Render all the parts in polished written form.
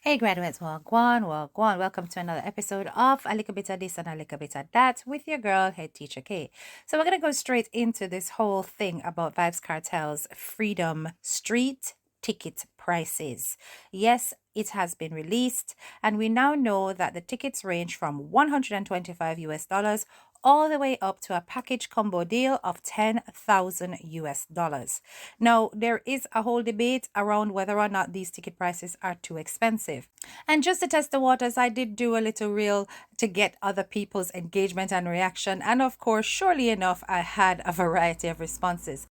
Hey graduates, wagwan. Welcome to another episode of A Little Bit of This and A Little Bit of That with your girl, Head Teacher K. So we're going to go straight into this whole thing about Vybz Kartel's Freedom Street ticket prices. Yes, it has been released, and we now know that the tickets range from 125 US dollars all the way up to a package combo deal of 10,000 US dollars. Now, there is a whole debate around whether or not these ticket prices are too expensive. And just to test the waters, I did do a little reel to get other people's engagement and reaction. And of course, surely enough, I had a variety of responses.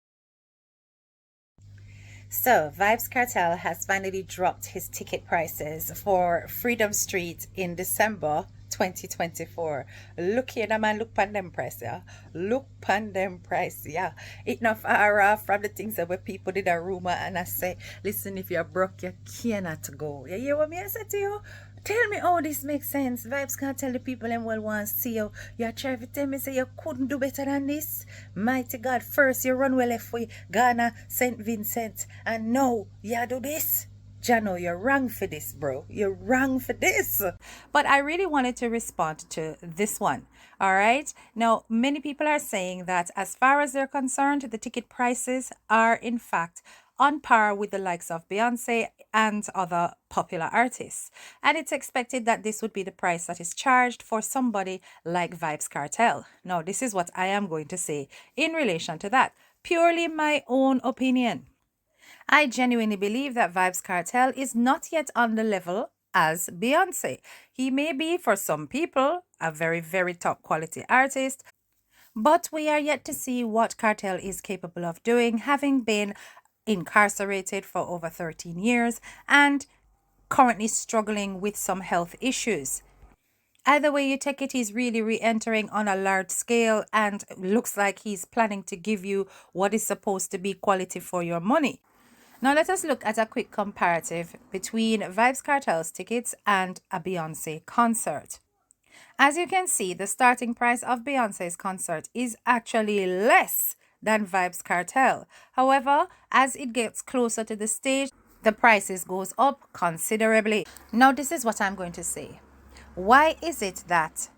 So, Vybz Kartel has finally dropped his ticket prices for Freedom Street in December 2024. Look here, the man, look pan them price, yeah. Look pan them price, yeah. It not far off from the things that where people did a rumor and I say, listen, if you're broke, you cannot go. You hear what me I said to you? Tell me how this makes sense. Vybz can't tell the people and well want to see you. You're trying to tell me say you couldn't do better than this. Mighty God, first you run well left way, Ghana, St. Vincent, and now you do this. Jano, you're wrong for this, bro. You're wrong for this. But I really wanted to respond to this one. All right. Now, many people are saying that as far as they're concerned, the ticket prices are in fact on par with the likes of Beyonce and other popular artists. And it's expected that this would be the price that is charged for somebody like Vybz Kartel. Now, this is what I am going to say in relation to that. Purely my own opinion. I genuinely believe that Vybz Kartel is not yet on the level as Beyonce. He may be, for some people, a very, very top quality artist, but we are yet to see what Kartel is capable of doing, having been incarcerated for over 13 years and currently struggling with some health issues. Either way you take it, he's really re-entering on a large scale and looks like he's planning to give you what is supposed to be quality for your money. Now let us look at a quick comparative between Vybz Kartel's tickets and a Beyonce concert. As you can see, the starting price of Beyonce's concert is actually less than Vybz Kartel. However, as it gets closer to the stage, the prices goes up considerably. Now this is what I'm going to say. Why is it that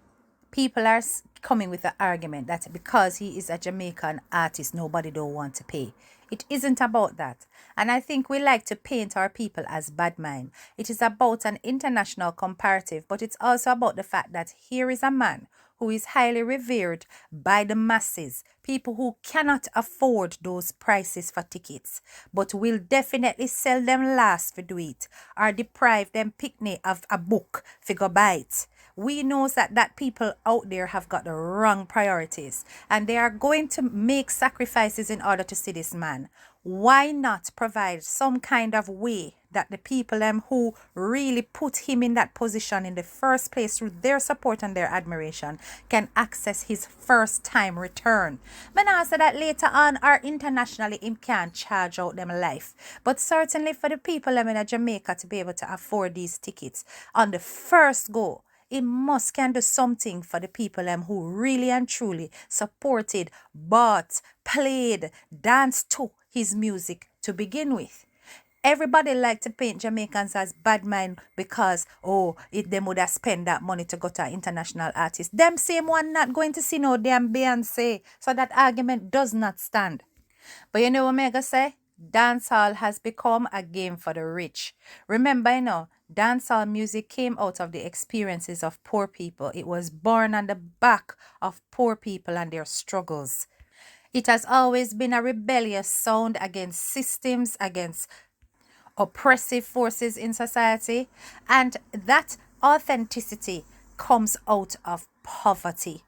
people are coming with the argument that because he is a Jamaican artist, nobody don't want to pay? It isn't about that. And I think we like to paint our people as bad mind. It is about an international comparative, but it's also about the fact that here is a man who is highly revered by the masses, people who cannot afford those prices for tickets, but will definitely sell them last for do it, or deprive them picnic of a book for go buy it. We know that people out there have got the wrong priorities and they are going to make sacrifices in order to see this man. Why not provide some kind of way that the people who really put him in that position in the first place through their support and their admiration can access his first time return? But I say that later on or internationally him can't charge out them life. But certainly for the people in Jamaica to be able to afford these tickets on the first go, it must can do something for the people who really and truly supported, bought, played, danced to his music to begin with. Everybody like to paint Jamaicans as bad mind because, them would have spent that money to go to an international artist. Them same one not going to see no damn Beyonce. So that argument does not stand. But you know what Mega say? Dancehall has become a game for the rich. Remember, dancehall music came out of the experiences of poor people. It was born on the back of poor people and their struggles. It has always been a rebellious sound against systems, against oppressive forces in society, and that authenticity comes out of poverty.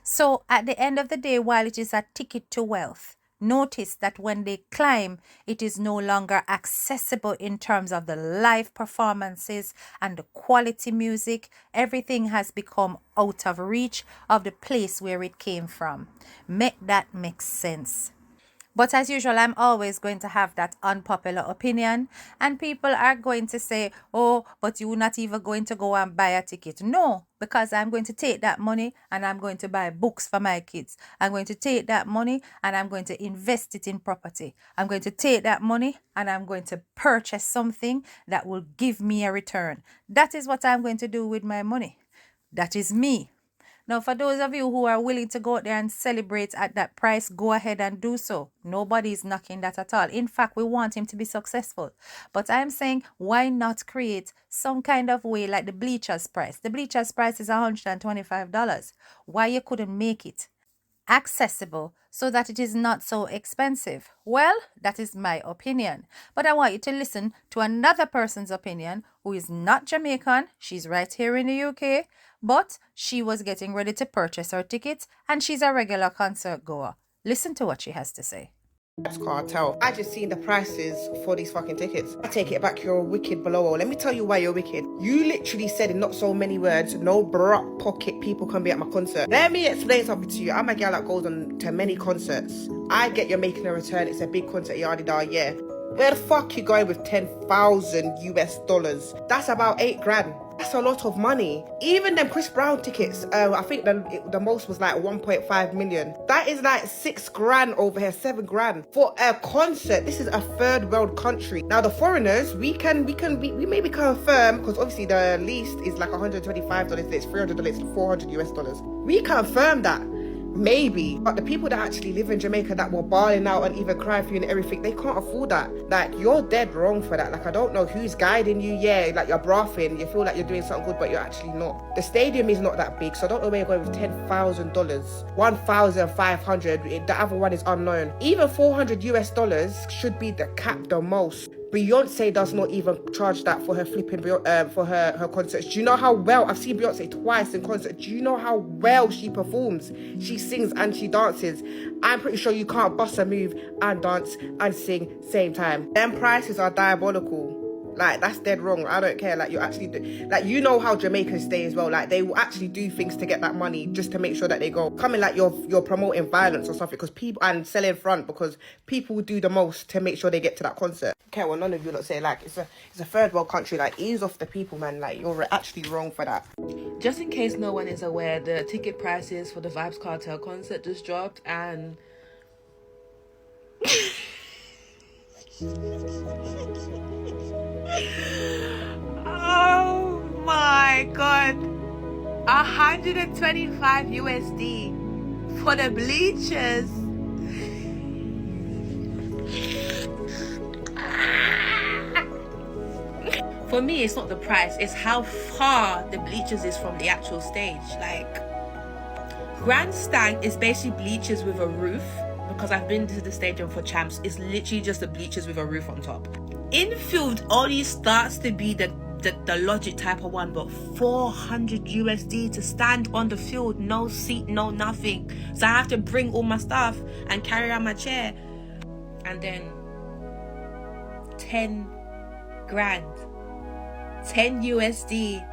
So at the end of the day, while it is a ticket to wealth, notice that when they climb, it is no longer accessible in terms of the live performances and the quality music. Everything has become out of reach of the place where it came from. Make that make sense. But as usual, I'm always going to have that unpopular opinion. And people are going to say, oh, but you're not even going to go and buy a ticket. No, because I'm going to take that money and I'm going to buy books for my kids. I'm going to take that money and I'm going to invest it in property. I'm going to take that money and I'm going to purchase something that will give me a return. That is what I'm going to do with my money. That is me. Now, for those of you who are willing to go out there and celebrate at that price, go ahead and do so. Nobody is knocking that at all. In fact, we want him to be successful. But I'm saying, why not create some kind of way like the bleachers price? The bleachers price is $125. Why you couldn't make it accessible so that it is not so expensive? Well, that is my opinion. But I want you to listen to another person's opinion who is not Jamaican. She's right here in the UK, but she was getting ready to purchase her tickets and she's a regular concert goer. Listen to what she has to say. Vybz Kartel. I just seen the prices for these fucking tickets. I take it back, you're wicked below. Let me tell you why you're wicked. You literally said in not so many words, no broke pocket people can be at my concert. Let me explain something to you. I'm a girl that goes on to many concerts. I get you're making a return. It's a big concert, yada, yeah. Where the fuck you going with 10,000 US dollars? That's about 8 grand. That's a lot of money. Even them Chris Brown tickets, I think the most was like 1.5 million. That is like 6 grand over here, 7 grand for a concert. This is a third world country. Now the foreigners, we maybe confirm, because obviously the least is like $125, it's $300, it's $400 US dollars. We confirm that. Maybe, but the people that actually live in Jamaica that were bawling out and even crying for you and everything, they can't afford that. Like, you're dead wrong for that. Like, I don't know who's guiding you. Yeah, like you're braffing, you feel like you're doing something good, but you're actually not. The stadium is not that big, so I don't know where you're going with $10,000. 1,500, the other one is unknown. Even 400 US dollars should be the cap the most. Beyonce does not even charge that for her flipping for her concerts. Do you know how well I've seen Beyonce twice in concert? Do you know how well she performs? She sings and she dances. I'm pretty sure you can't bust a move and dance and sing same time. Them prices are diabolical. Like, that's dead wrong. I don't care. Like, you actually do. Like, you know how Jamaicans stay as well. Like, they will actually do things to get that money just to make sure that they go. Coming like you're promoting violence or something, because people, and selling front, because people will do the most to make sure they get to that concert. Okay, well, none of you lot say, like, it's a third world country. Like, ease off the people, man. Like, you're actually wrong for that. Just in case no one is aware, the ticket prices for the Vybz Kartel concert just dropped, and oh my god, 125 USD for the bleachers. For me, it's not the price, it's how far the bleachers is from the actual stage. Like, grandstand is basically bleachers with a roof, because I've been to the stadium for champs. It's literally just the bleachers with a roof on top. Infield only starts to be the Logic type of one, but 400 USD to stand on the field, no seat, no nothing. So I have to bring all my stuff and carry out my chair. And then 10 grand, 10 USD,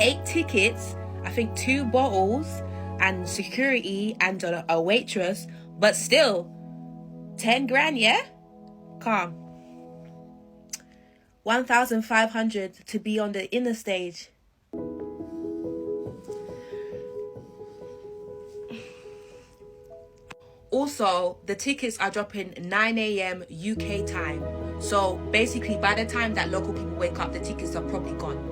8 tickets, I think 2 bottles and security and a waitress, but still 10 grand, yeah? Calm. 1,500 to be on the inner stage. Also, the tickets are dropping 9 a.m. UK time. So basically, by the time that local people wake up, the tickets are probably gone.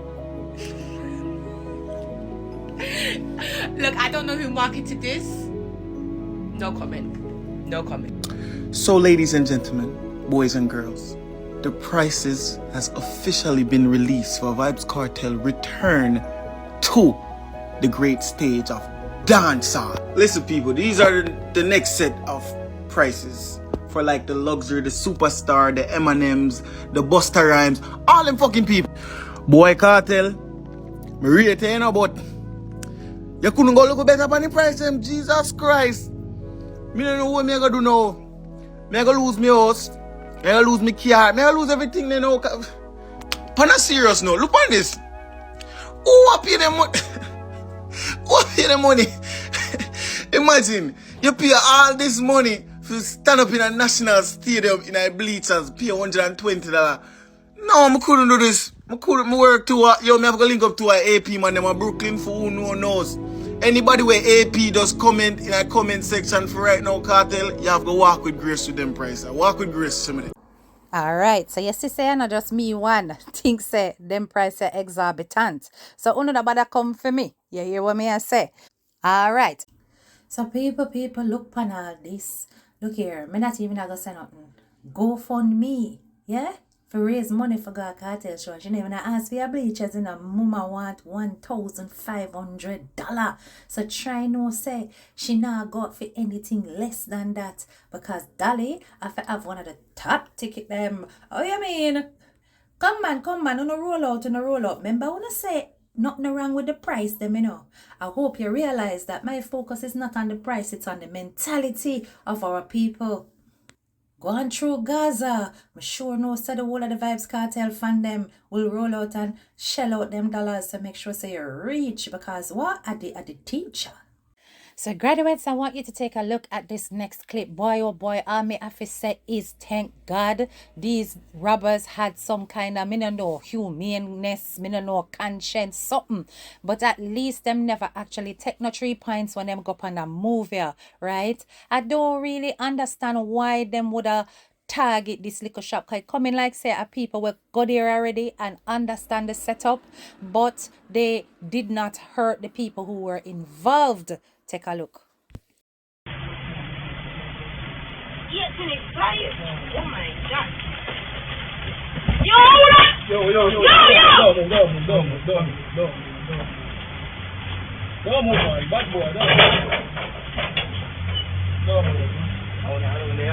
Look, I don't know who marketed this. No comment. No comment. So, ladies and gentlemen, boys and girls, the prices has officially been released for Vybz Kartel return to the great stage of dancehall. Listen, people, these are the next set of prices for like the Luxury, the Superstar, the M&Ms, the Busta Rhymes, all them fucking people. Boy, Kartel, me rate you know, but you couldn't go look better than the price them. Jesus Christ. Me don't know what me gonna do now. Me gonna lose me house. Me gonna lose me car. Me gonna lose everything they know. On a serious note, look on this. Who pay them money? Who pay them money? Imagine, you pay all this money to stand up in a national stadium in a bleachers, pay $120. No, I couldn't do this. I work to yo, me have to link up to a AP man, them a Brooklyn for who no knows. Anybody where AP does comment in a comment section for right now, Kartel, you have to walk with grace with them price. Walk with grace, somebody. Alright, so you see say not just me one think say them price are exorbitant. So uno da bother come for me. You hear what me I say? Alright. So people look pan all this. Look here, me not even gonna say nothing. Go fund me, yeah? For raise money for God Kartel show. She never ask for your bleachers in a mama want $1,500. So try no say she not got for anything less than that. Because Dolly have one of the top ticket them. Oh you mean? Come man, on a roll out. Remember when I say nothing wrong with the price them, you know. I hope you realize that my focus is not on the price, it's on the mentality of our people. Going through Gaza, I'm sure no said the whole of the Vybz Kartel fan them will roll out and shell out them dollars to make sure say you're rich because what? At the teacher. So graduates, I want you to take a look at this next clip. Boy, oh boy, all me have to say is thank God these robbers had some kind of, me no know, humaneness, me no know, conscience, something. But at least them never actually take no 3 points when them go up on a movie, right? I don't really understand why them would have target this liquor shop. Cause coming like say a people were go there already and understand the setup, but they did not hurt the people who were involved. Take a look. Yes, and it's fire. Oh my God. Yo, hold on. Yo. Don't move, boy. Bad boy. Don't move. Oh, no, I don't know.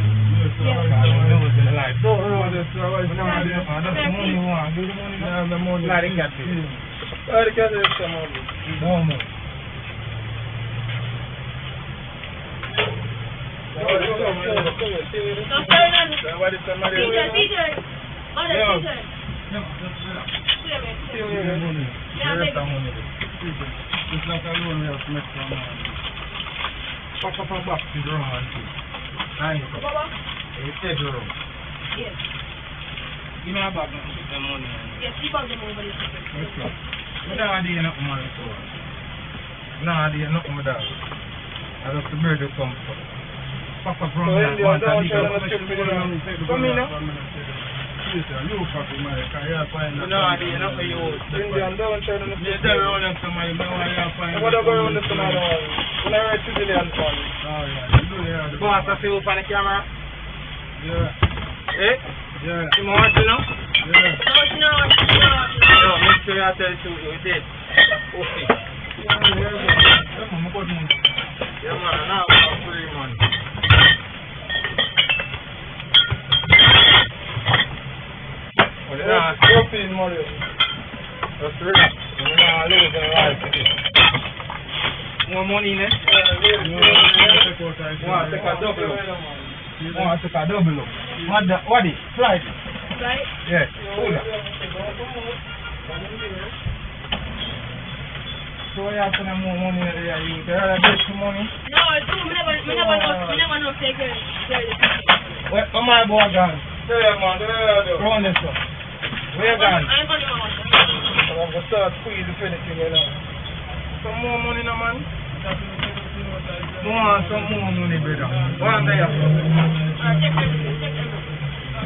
You know about the money. Yes, you bought the money. We don't do nothing money for. No, I do nothing with that. I just the bird will come. Papa from that one. Come in now. You fucking man, can you find that? No, I do nothing for you. Indian don't turn on the street. They're running somebody, no, I can't find it. What about on the tomorrow one? When I read civilian fund. Oh, yeah. The boss, I see you on the camera? Yeah. Eh? Yeah. You want to know? Yeah. No. No, make sure I tell you who it is. Okay. Yeah, man, now I'm free money. You're feeling money. That's relax. You're not losing the life today. More money in it? Yeah, want to take a double up. What is? Flight? Flight? Yes. Hold on. So you have to have more money in there. You have to get some money? No, it's true. We never know take it. Where my boy gone? There, man. There. Run this up. Where you gone? I'm going to start squeezing anything, you know. Some more money, no, man? Want some more money, brother. One day.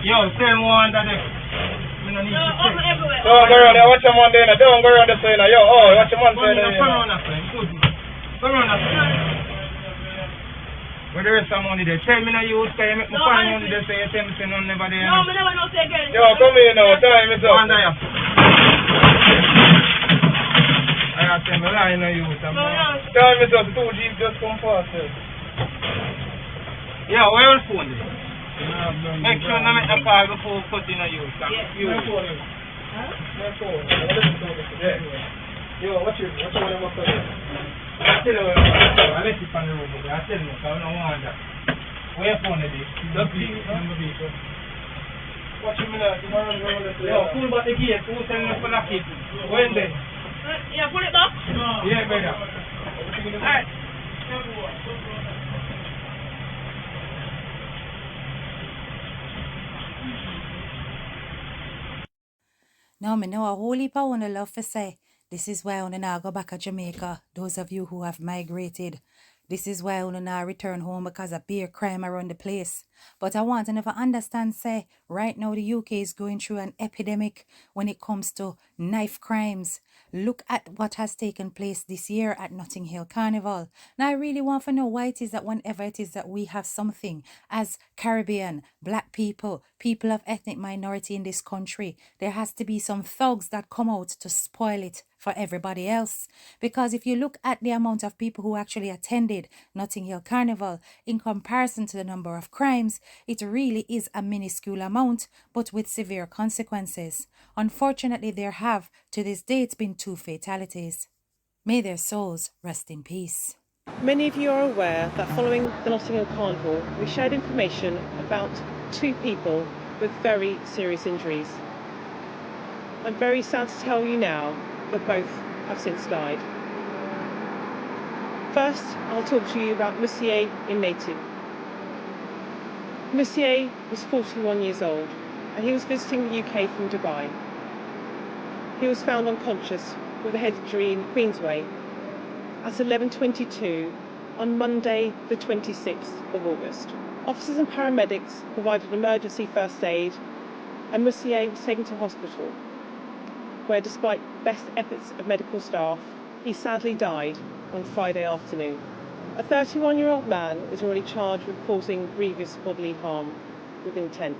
Yo, same one that day. Don't go around there. Watch your man there. Don't go around the side. Yo, watch your man there. Come on, friend. Come on, friend. Where there is some money there. Tell me now you can you make me find money there. Say you tell me say none never there. No, I never know say again. Yo, come here now. Tell me so. One day. I tell me lying on you. Tell me so. 2 G's just come fast. Yeah, where your phone is? Make sure you make the call before putting on you. Yes. My phone. Yeah. Yo, what's your number for you? I tell you, I let you on the road, but I tell you, I don't want that. Where your phone is? The number vehicle. Watch him now. Yo, pull back the gate. Who's telling us for that kid? When then? Yeah, pull it back? Yeah, brother. Alright. Now, me know a whole heap of wanna love to say, this is why I wanna now go back to Jamaica, those of you who have migrated. This is why I wanna now return home because of beer crime around the place. But I want to never understand, say, right now the UK is going through an epidemic when it comes to knife crimes. Look at what has taken place this year at Notting Hill Carnival. Now I really want to know why it is that whenever it is that we have something as Caribbean, black people, people of ethnic minority in this country, there has to be some thugs that come out to spoil it for everybody else. Because if you look at the amount of people who actually attended Notting Hill Carnival in comparison to the number of crimes, it really is a minuscule amount, but with severe consequences. Unfortunately, there have, to this date, been 2 fatalities. May their souls rest in peace. Many of you are aware that following the Notting Hill Carnival, we shared information about 2 people with very serious injuries. I'm very sad to tell you now that both have since died. First, I'll talk to you about Monsieur Imnatu. Monsieur was 41 years old and he was visiting the UK from Dubai. He was found unconscious with a head injury in Queensway at 11:22 on Monday the 26th of August. Officers and paramedics provided emergency first aid and Monsieur was taken to hospital, where despite best efforts of medical staff, he sadly died on Friday afternoon. A 31-year-old man is already charged with causing grievous bodily harm with intent,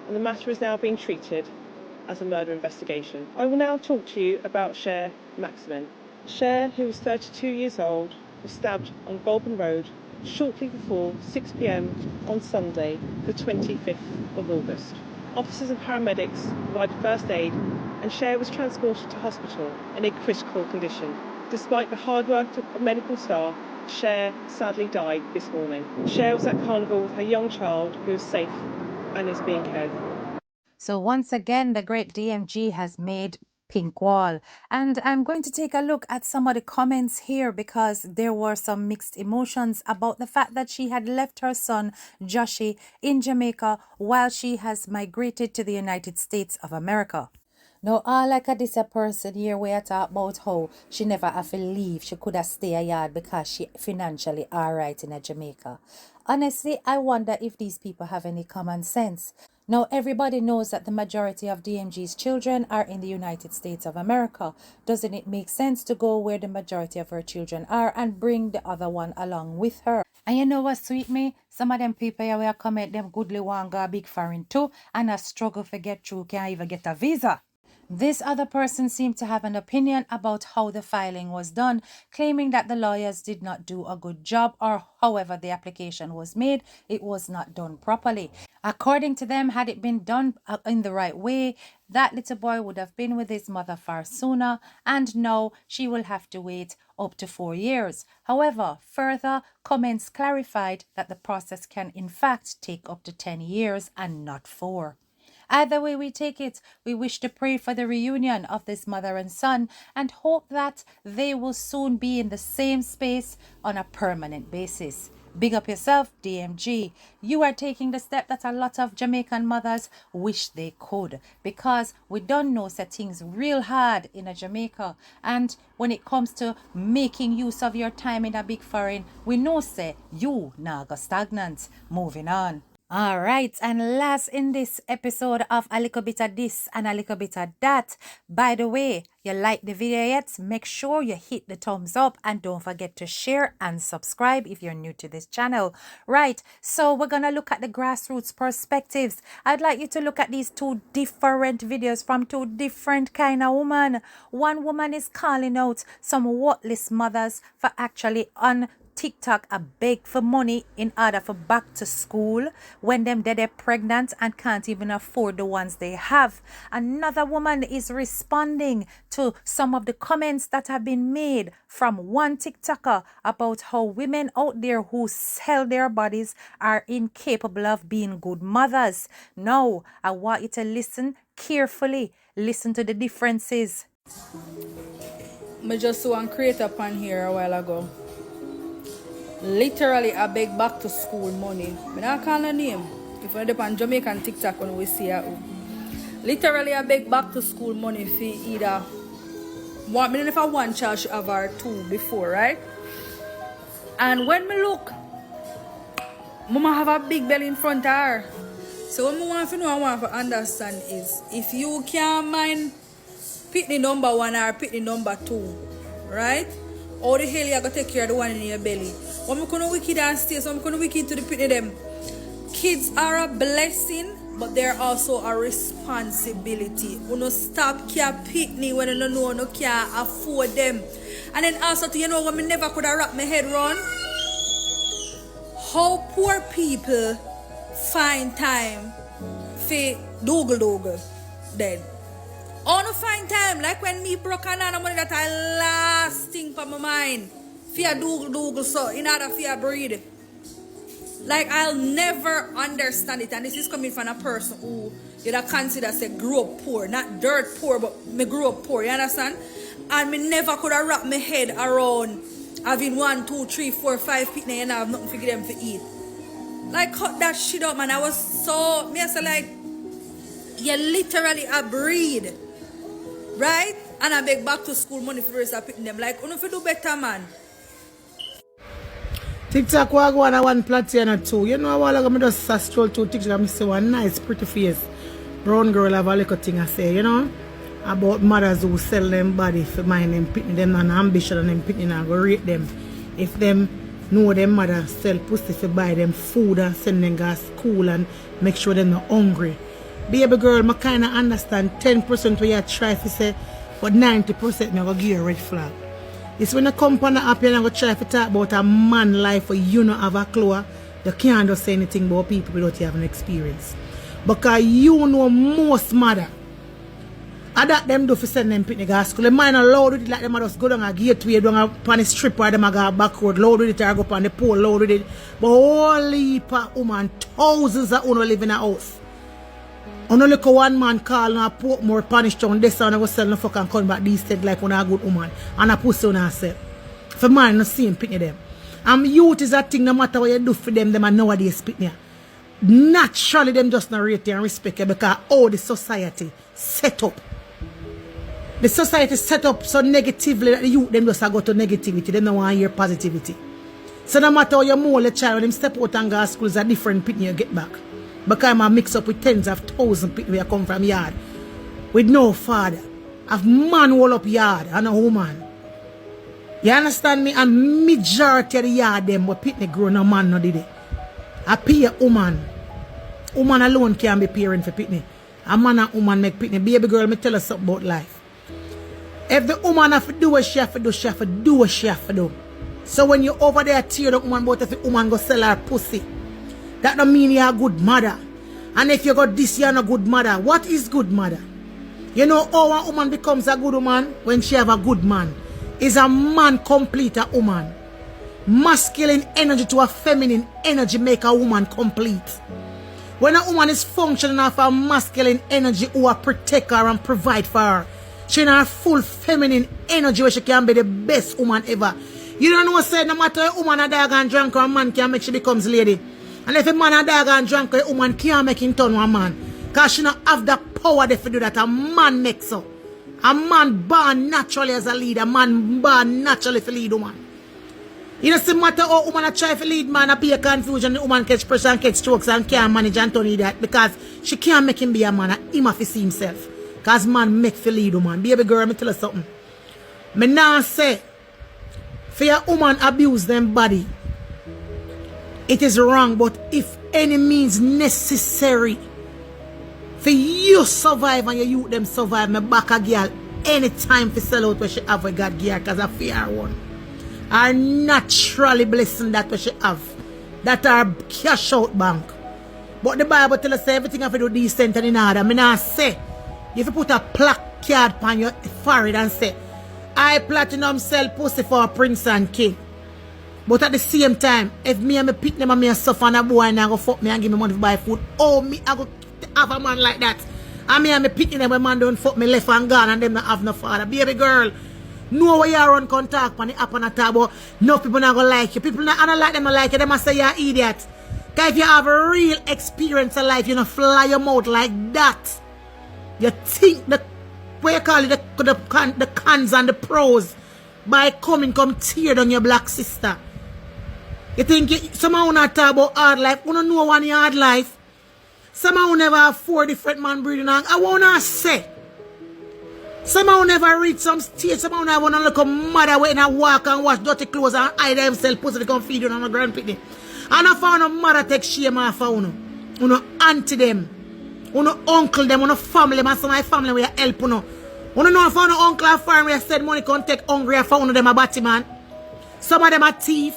and the matter is now being treated as a murder investigation. I will now talk to you about Cher Maximin. Cher, who was 32 years old, was stabbed on Goulburn Road shortly before 6 p.m. on Sunday, the 25th of August. Officers and paramedics provided first aid and Cher was transported to hospital in a critical condition. Despite the hard work of medical staff, Cher sadly died this morning. Cher was at Carnival with her young child who is safe and is being cared for. So once again, the great DMG has made pink wall. And I'm going to take a look at some of the comments here because there were some mixed emotions about the fact that she had left her son, Joshi, in Jamaica while she has migrated to the United States of America. Now, all like this a person here where I talk about how she never have to leave. She could have stay a yard because she financially alright in Jamaica. Honestly, I wonder if these people have any common sense. Now, everybody knows that the majority of DMG's children are in the United States of America. Doesn't it make sense to go where the majority of her children are and bring the other one along with her? And you know what sweet me? Some of them people here will come at them goodly one go big foreign too and a struggle to get through, can't even get a visa. This other person seemed to have an opinion about how the filing was done, claiming that the lawyers did not do a good job or however the application was made, it was not done properly. According to them, had it been done in the right way, that little boy would have been with his mother far sooner, and now she will have to wait up to 4 years. However, further comments clarified that the process can in fact take up to 10 years and not 4. Either way we take it, we wish to pray for the reunion of this mother and son and hope that they will soon be in the same space on a permanent basis. Big up yourself, DMG. You are taking the step that a lot of Jamaican mothers wish they could, because we don't know set things real hard in a Jamaica, and when it comes to making use of your time in a big foreign, we know say you nah go stagnant. Moving on. All right, and last in this episode of A Little Bit of This and A Little Bit of That. By the way, you like the video yet? Make sure you hit the thumbs up and don't forget to share and subscribe if you're new to this channel. Right, so we're gonna look at the grassroots perspectives. I'd like you to look at these 2 different videos from 2 different kind of women. One woman is calling out some worthless mothers for actually on TikTok a beg for money in order for back to school when they're pregnant and can't even afford the ones they have. Another woman is responding to some of the comments that have been made from one TikToker about how women out there who sell their bodies are incapable of being good mothers. Now, I want you to listen carefully. Listen to the differences. I just saw one creator upon here a while ago. Literally, I beg back to school money. I don't call her name. If you're on Jamaican TikTok, when we see her. Literally I beg back to school money for either one, me if I one child should have her two before, right? And when me look, Mama have a big belly in front of her. So what I want to know, I want to understand is if you can't mind pitney number 1 or pitney number 2, right? How the hell you gonna take care of the one in your belly? What am gonna wicked and stay? So I'm gonna wicked to the pitney them. Kids are a blessing, but they're also a responsibility. You no stop care pitney when you know no can't afford them. And then also to you know what me never could have wrapped my head around? How poor people find time for dogle then. On a find time, like when me broke and money that I last thing for my mind. Fear dogle so in order fear breed. Like I'll never understand it, and this is coming from a person who you'd consider say grew up poor, not dirt poor, but me grew up poor, you understand? And me never could have wrapped my head around having 1, 2, 3, 4, 5 pitney and I have nothing for them to eat. Like cut that shit up, man. I was so me I say like you literally a breed. Right? And I beg back to school money for the rest of picking them. Like, you know, if you do better, man. TikTok, I go on a 1 platinum and 2. You know, a while ago, I just stroll to TikTok and I see one nice, pretty face. Brown girl have a little thing I say, you know, about mothers who sell them body for mind them picking them and ambition and them picking and go rate them. If them know them mother sell pussy for buy them food and send them to school and make sure they're not hungry. Baby girl, I kind of understand 10% where you try to say, but 90% I go give you a red flag. It's when you come on the app and I go try to talk about a man life where you don't have a clue, you can't just say anything about people without you having experience. Because you know most mother. I that them do for send them pitney to school. The man loud with it like them just go down a gateway, down on the strip or them go backward, loud with it or go up on the pole, loud with it. But holy woman, thousands of women live in a house. I know look one man call and put more punish down this and I go sell no fucking come back these things like when a good woman and I pussy on herself. For man not seeing pitney them. And youth is a thing no matter what you do for them are nowadays pitney. Naturally them just not rate you and respect you because how the society set up. The society set up so negatively that the youth them just go to negativity. They don't want to hear positivity. So no matter how you mold a child when them step out and go to school is a different pitney you get back. Because I mix up with tens of thousands people who come from yard with no father. Have man all up yard and a woman. You understand me? And majority of the yard them were pitney grown a man no did it. I pay a woman. Woman alone can be parent for pitney. A man and woman make pitney. Baby girl, me tell us something about life. If the woman have to do what she have to do, she have to do what she have to do. So when you over there tear the woman about if the woman go sell her pussy, that don't mean you're a good mother. And if you got this, you're not a good mother. What is good mother? You know how a woman becomes a good woman? When she have a good man. Is a man complete a woman? Masculine energy to a feminine energy make a woman complete. When a woman is functioning off a masculine energy who will protect her and provide for her, she in her full feminine energy where she can be the best woman ever. You don't know say no matter a woman a dog and drunk or a man can make she becomes lady. And if a man a dog and drunk, a woman can't make him turn one man. Because she don't have the power to do that. A man makes so. A man born naturally as a leader. A man born naturally to lead woman. You know, no matter how woman a try to lead man, a be a confusion, the woman catch pressure and catch strokes and can't manage and turn that. Because she can't make him be a man. And him have to see himself. Because man make for lead woman. Baby girl, me tell you something. Me now say, for a woman abuse them body, it is wrong, but if any means necessary for you survive and your youth them survive, me back a girl anytime for sell out where she have a God gear because I fear one. Are naturally blessing that where she have. That are cash out bank. But the Bible tell us everything have to do decent and in order. I mean I say, if you put a placard on your forehead and say, I platinum sell pussy for a prince and king. But at the same time, if me and me pick them and me suffer and a boy and I go fuck me and give me money to buy food, oh, me I go have a man like that. And me and me picking them when man don't fuck me left and gone and them not have no father. Baby girl, know where you run contact on the app and a tab, but no people not gonna like you. People not gonna like them, not like you. They must say you're an idiot. Because if you have a real experience of life, you know, fly your mouth like that. You think the, what you call it, the cons and the pros by come tear down your black sister. You think somehow not talk about hard life, you don't know one hard life. Somehow never have 4 different man breathing on. I wanna say. Somehow never reach some stage, somehow never wanna look a mother when I walk and wash dirty clothes and hide themselves pussy to come feed you on the grand picnic. And I found a mother take shame off of uno auntie them, uno uncle them, uno family, and some of my family will help uno. Uno know if uno uncle and friend where said money can take hungry for uno them a batty man. Some of them are thief,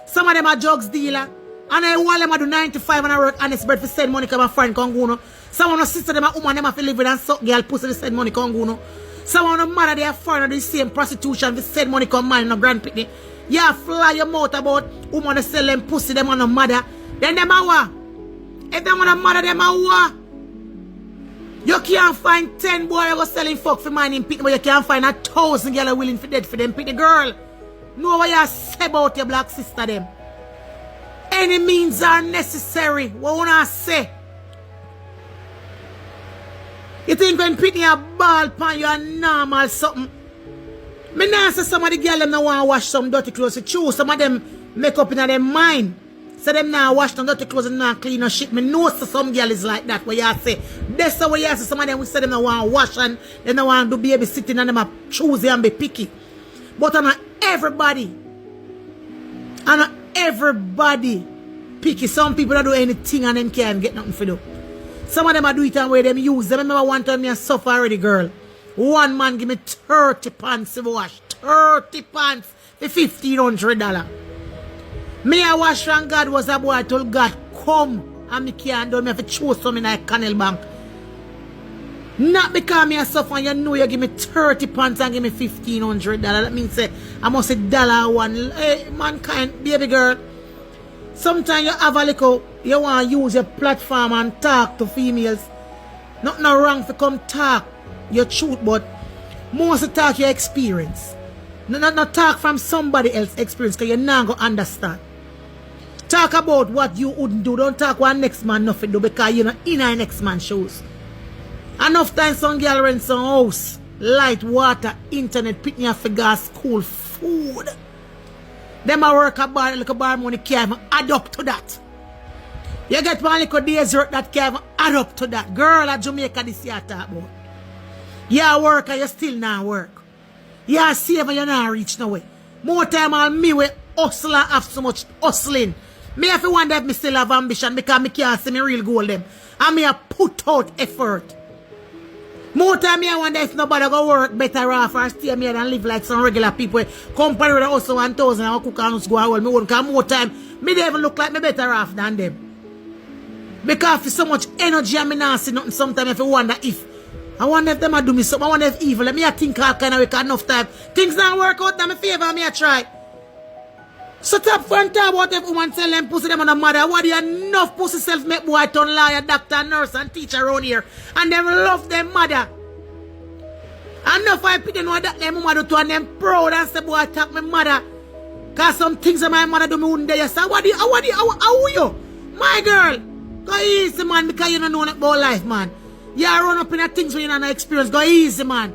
some of them are drugs dealer. And I want them to do 95 and I work honest bread for send money come a friend can go no. Some of the sister them a woman them have to live with and suck girl pussy to send money can go no. Some of the mother they are foreign the same prostitution to send money come man in a grand picnic. You fly your mouth about woman to sell them pussy them on the mother. Then them a what? If them on the mother them a what? You can't find 10 boy who selling fuck for mine in picnic, but you can't find 1,000 girl willing for dead for them picnic girl. Know what you say about your black sister them. Any means are necessary. What wanna say? You think when picking a ball pan you are normal something? Me nah say some of the girl them no want to wash some dirty clothes. It's true, some of them make up in their mind. So them now wash some dirty clothes and not clean no shit. Me know so some girl is like that. What you say? That's the way you say some of them we say them no want to wash and they no want to do babysitting and them a choosy and be picky. But not everybody. And not everybody picky. Some people don't do anything and them can't get nothing for do. Some of them do it and where them use them. I remember one time me a suffer already, girl. One man give me 30 pants to wash. 30 pants for $1,500. Me a wash and God was a boy. I told God, come and me can't do me have to choose some in a Canal Bank. Not because me a suffer and you know you give me 30 pants and give me $1,500. That means say I must say $1. Hey, mankind, baby girl. Sometimes you have a little, you want to use your platform and talk to females. Nothing wrong for come talk your truth, but most of talk your experience. Not talk from somebody else's experience because you're not going to understand. Talk about what you wouldn't do. Don't talk what next man nothing do because you're not in our next man's shoes. Enough time some girl rent some house, light, water, internet, picking up for gas, school, food. Them a work a bar, like a bar money can't even add up to that. You get one little dessert that can't even add up to that. Girl at Jamaica this year talk about. You work and you still not work. You save and you not reach no way. More time on me with hustle and have so much hustling. Me have to wonder if me still have ambition because me can't see me real goal them. And me a put out effort. More time I wonder if nobody go work better off or stay here and live like some regular people. Compare with the hustle 1,000 and cook and go and hold me because more time me don't even look like me better off than them. Because for so much energy and me not see nothing sometimes if I wonder if them a do me something. I wonder if evil. Let me think all kind of way enough time. Things don't work out in my favor and me a try. So top front talk about if woman tell them pussy them on a mother. What do you enough pussy self make boy turn lawyer, doctor, nurse and teacher around here. And them love them mother. Enough I pity know that them mother do to and them proud and say boy attack my mother. Cause some things that my mother do me wouldn't dare. So how are you? My girl. Go easy man because you don't know nothing about life man. You run up in the things when you don't know experience. Go easy man.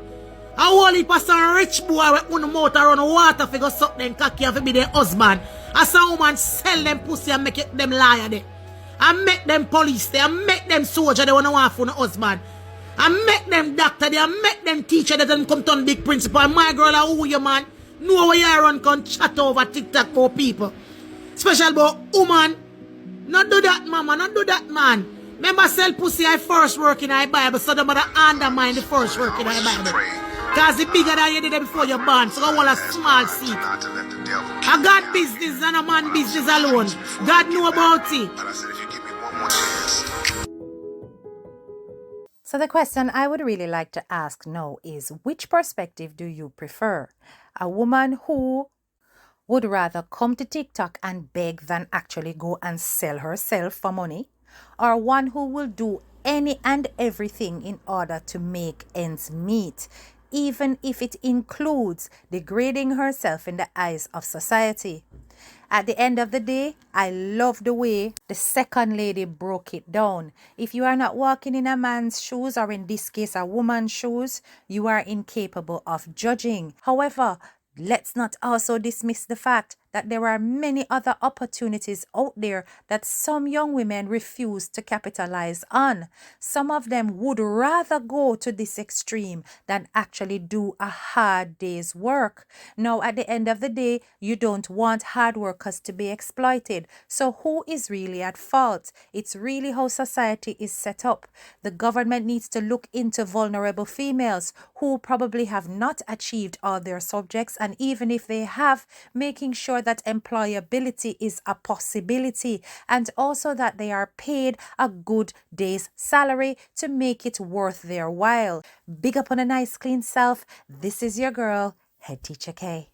I want to pass some rich boy with one mouth around the water for go suck them cocky and for be their husband. As some woman sell them pussy and make it them liar there. And make them police there. And make them soldier they want to want for the husband. And make them doctor there. And make them teacher that then come turn big principal. And my girl, who you man? Know where you run can chat over TikTok for people. Special about woman. Not do that mama. Not do that man. Remember sell pussy I first work in the Bible. So the mother undermine the first work in the Bible. Because it's bigger than you did before you're born. So I want a small seat. I got business and a man business alone. God know about it. So the question I would really like to ask now is, which perspective do you prefer? A woman who would rather come to TikTok and beg than actually go and sell herself for money? Or one who will do any and everything in order to make ends meet, even if it includes degrading herself in the eyes of society? At the end of the day, I love the way the second lady broke it down. If you are not walking in a man's shoes, or in this case a woman's shoes, you are incapable of judging. However, let's not also dismiss the fact that there are many other opportunities out there that some young women refuse to capitalize on. Some of them would rather go to this extreme than actually do a hard day's work. Now, at the end of the day, you don't want hard workers to be exploited. So who is really at fault? It's really how society is set up. The government needs to look into vulnerable females who probably have not achieved all their subjects, and even if they have, making sure that employability is a possibility, and also that they are paid a good day's salary to make it worth their while. Big up on a nice clean self. This is your girl, Head Teacher K.